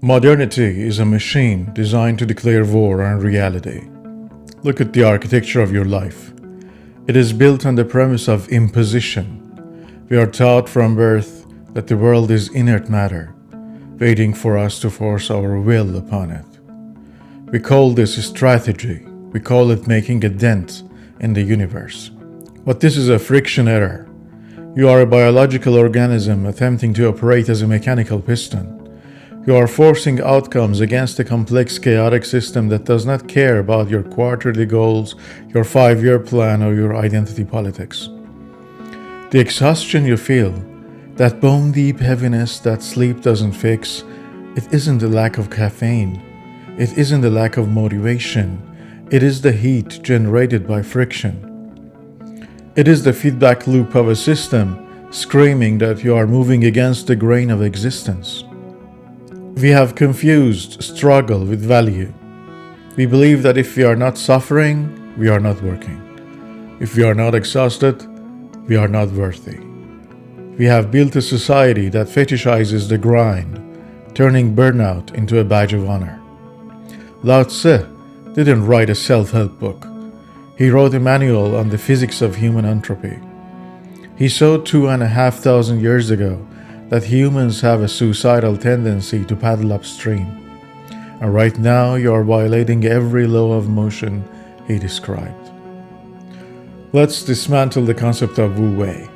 Modernity is a machine designed to declare war on reality. Look at the architecture of your life. It is built on the premise of imposition. We are taught from birth that the world is inert matter, waiting for us to force our will upon it. We call this a strategy. We call it making a dent in the universe. But this is a friction error. You are a biological organism attempting to operate as a mechanical piston. You are forcing outcomes against a complex, chaotic system that does not care about your quarterly goals, your 5-year plan, or your identity politics. The exhaustion you feel, that bone-deep heaviness that sleep doesn't fix, it isn't the lack of caffeine. It isn't the lack of motivation. It is the heat generated by friction. It is the feedback loop of a system screaming that you are moving against the grain of existence. We have confused struggle with value. We believe that if we are not suffering, we are not working. If we are not exhausted, we are not worthy. We have built a society that fetishizes the grind, turning burnout into a badge of honor. Lao Tzu didn't write a self-help book. He wrote a manual on the physics of human entropy. He saw 2,500 years ago that humans have a suicidal tendency to paddle upstream. And right now you are violating every law of motion he described. Let's dismantle the concept of Wu Wei.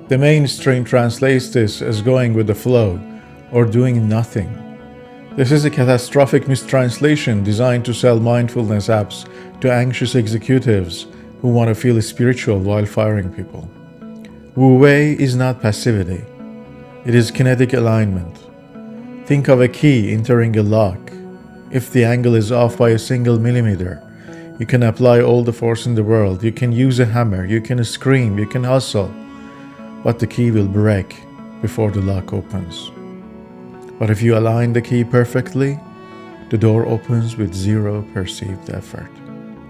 The mainstream translates this as going with the flow or doing nothing. This is a catastrophic mistranslation designed to sell mindfulness apps to anxious executives who want to feel spiritual while firing people. Wu Wei is not passivity. It is kinetic alignment. Think of a key entering a lock. If the angle is off by a single millimeter, you can apply all the force in the world. You can use a hammer, you can scream, you can hustle, but the key will break before the lock opens. But if you align the key perfectly, the door opens with zero perceived effort.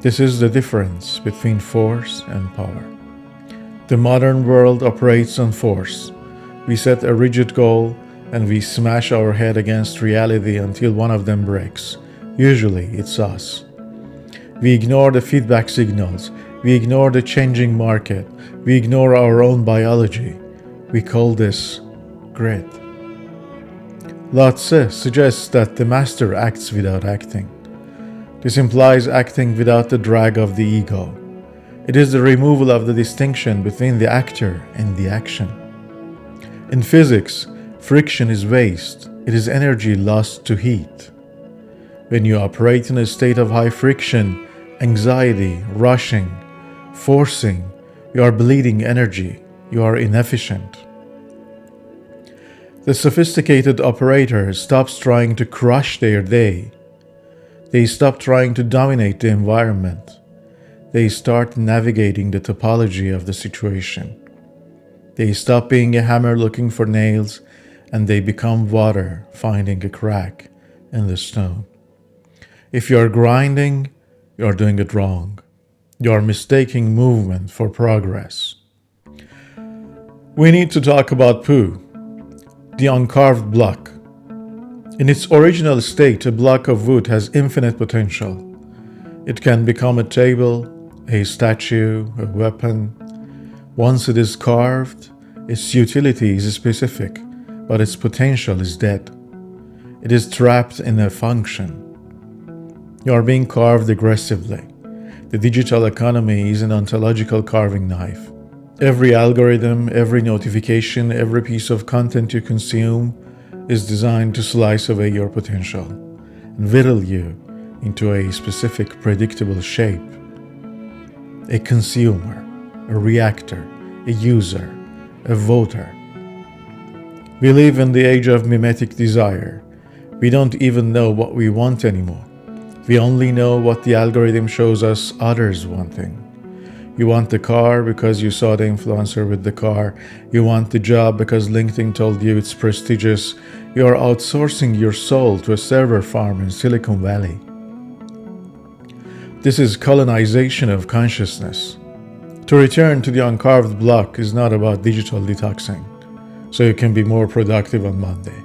This is the difference between force and power. The modern world operates on force. We set a rigid goal and we smash our head against reality until one of them breaks. Usually it's us. We ignore the feedback signals. We ignore the changing market. We ignore our own biology. We call this grit. Lao Tzu suggests that the master acts without acting. This implies acting without the drag of the ego. It is the removal of the distinction between the actor and the action. In physics, friction is waste. It is energy lost to heat. When you operate in a state of high friction, anxiety, rushing, forcing, you are bleeding energy. You are inefficient. The sophisticated operator stops trying to crush their day. They stop trying to dominate the environment. They start navigating the topology of the situation. They stop being a hammer looking for nails, and they become water finding a crack in the stone. If you are grinding, you are doing it wrong. You are mistaking movement for progress. We need to talk about poo, the uncarved block. In its original state, a block of wood has infinite potential. It can become a table, a statue, a weapon. Once it is carved, its utility is specific, but its potential is dead. It is trapped in a function. You are being carved aggressively. The digital economy is an ontological carving knife. Every algorithm, every notification, every piece of content you consume is designed to slice away your potential and whittle you into a specific predictable shape. A consumer, a reactor, a user, a voter. We live in the age of mimetic desire. We don't even know what we want anymore. We only know what the algorithm shows us others wanting. You want the car because you saw the influencer with the car. You want the job because LinkedIn told you it's prestigious. You are outsourcing your soul to a server farm in Silicon Valley. This is colonization of consciousness. To return to the uncarved block is not about digital detoxing, so you can be more productive on Monday.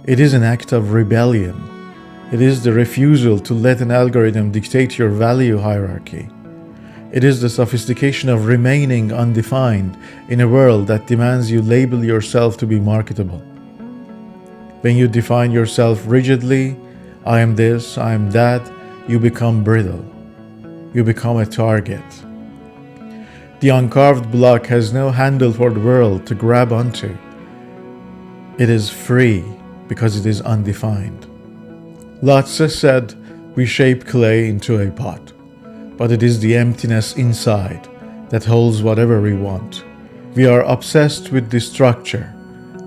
It is an act of rebellion. It is the refusal to let an algorithm dictate your value hierarchy. It is the sophistication of remaining undefined in a world that demands you label yourself to be marketable. When you define yourself rigidly, I am this, I am that, you become brittle. You become a target. The uncarved block has no handle for the world to grab onto. It is free because it is undefined. Lao Tzu said, we shape clay into a pot, but it is the emptiness inside that holds whatever we want. We are obsessed with the structure,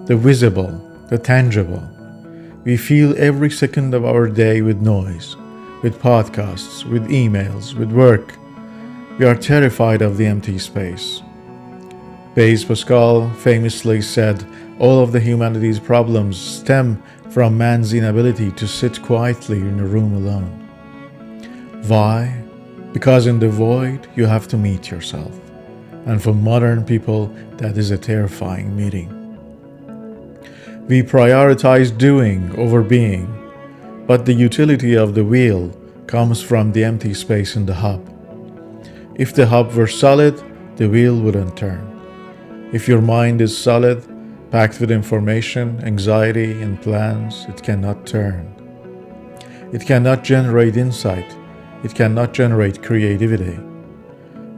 the visible, the tangible. We fill every second of our day with noise, with podcasts, with emails, with work. We are terrified of the empty space. Blaise Pascal famously said, all of the humanity's problems stem from man's inability to sit quietly in a room alone. Why? Because in the void, you have to meet yourself. And for modern people, that is a terrifying meeting. We prioritize doing over being, but the utility of the wheel comes from the empty space in the hub. If the hub were solid, the wheel wouldn't turn. If your mind is solid, packed with information, anxiety, and plans, it cannot turn. It cannot generate insight. It cannot generate creativity.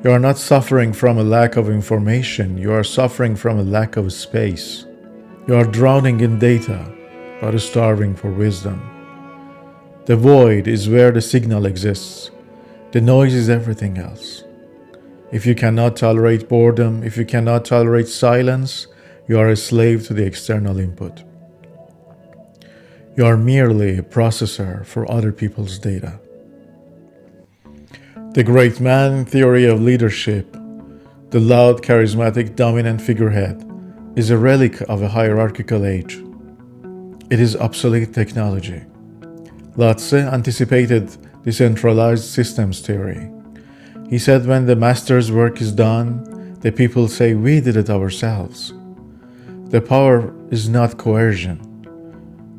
You are not suffering from a lack of information. You are suffering from a lack of space. You are drowning in data, but starving for wisdom. The void is where the signal exists. The noise is everything else. If you cannot tolerate boredom, if you cannot tolerate silence, you are a slave to the external input. You are merely a processor for other people's data. The great man theory of leadership, the loud, charismatic, dominant figurehead, is a relic of a hierarchical age. It is obsolete technology. Lao Tzu anticipated decentralized systems theory. He said when the master's work is done, the people say we did it ourselves. The power is not coercion.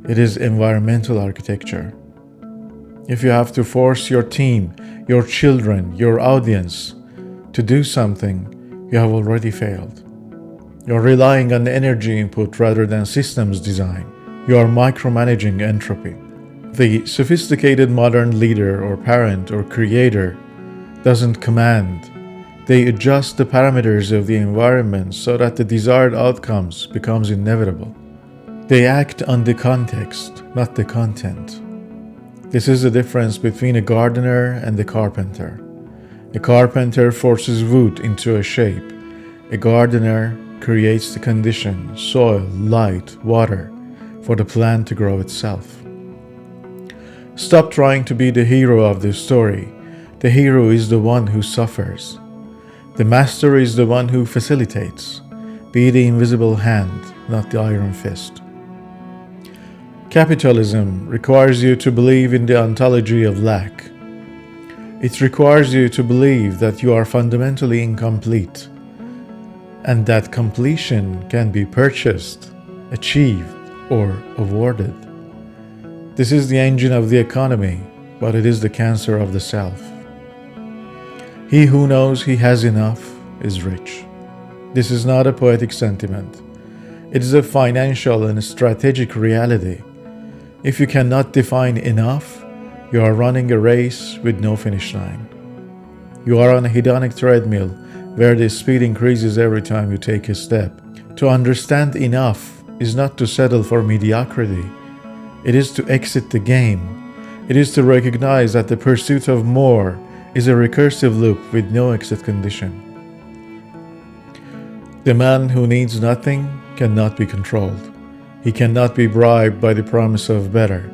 It is environmental architecture. If you have to force your team, your children, your audience to do something, you have already failed. You are relying on energy input rather than systems design. You are micromanaging entropy. The sophisticated modern leader or parent or creator doesn't command. They adjust the parameters of the environment so that the desired outcomes becomes inevitable. They act on the context, not the content. This is the difference between a gardener and a carpenter. A carpenter forces wood into a shape. A gardener creates the condition, soil, light, water, for the plant to grow itself. Stop trying to be the hero of the story. The hero is the one who suffers. The master is the one who facilitates. Be the invisible hand, not the iron fist. Capitalism requires you to believe in the ontology of lack. It requires you to believe that you are fundamentally incomplete, and that completion can be purchased, achieved, or awarded. This is the engine of the economy, but it is the cancer of the self. He who knows he has enough is rich. This is not a poetic sentiment. It is a financial and strategic reality. If you cannot define enough, you are running a race with no finish line. You are on a hedonic treadmill where the speed increases every time you take a step. To understand enough is not to settle for mediocrity. It is to exit the game. It is to recognize that the pursuit of more is a recursive loop with no exit condition. The man who needs nothing cannot be controlled. He cannot be bribed by the promise of better.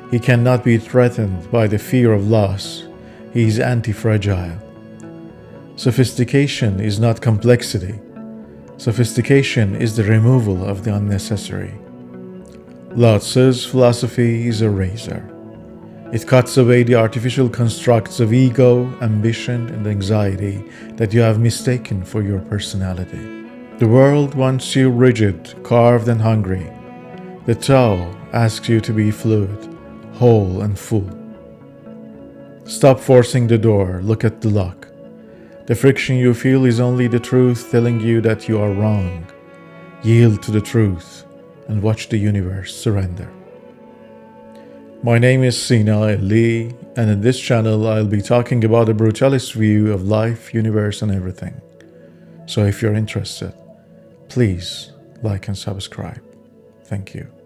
He cannot be threatened by the fear of loss. He is anti-fragile. Sophistication is not complexity. Sophistication is the removal of the unnecessary. Lao Tzu's philosophy is a razor. It cuts away the artificial constructs of ego, ambition, and anxiety that you have mistaken for your personality. The world wants you rigid, carved, and hungry. The Tao asks you to be fluid, whole, and full. Stop forcing the door, look at the lock. The friction you feel is only the truth telling you that you are wrong. Yield to the truth and watch the universe surrender. My name is Sina Lee, and in this channel I'll be talking about a brutalist view of life, universe, and everything. So if you're interested, please like and subscribe. Thank you.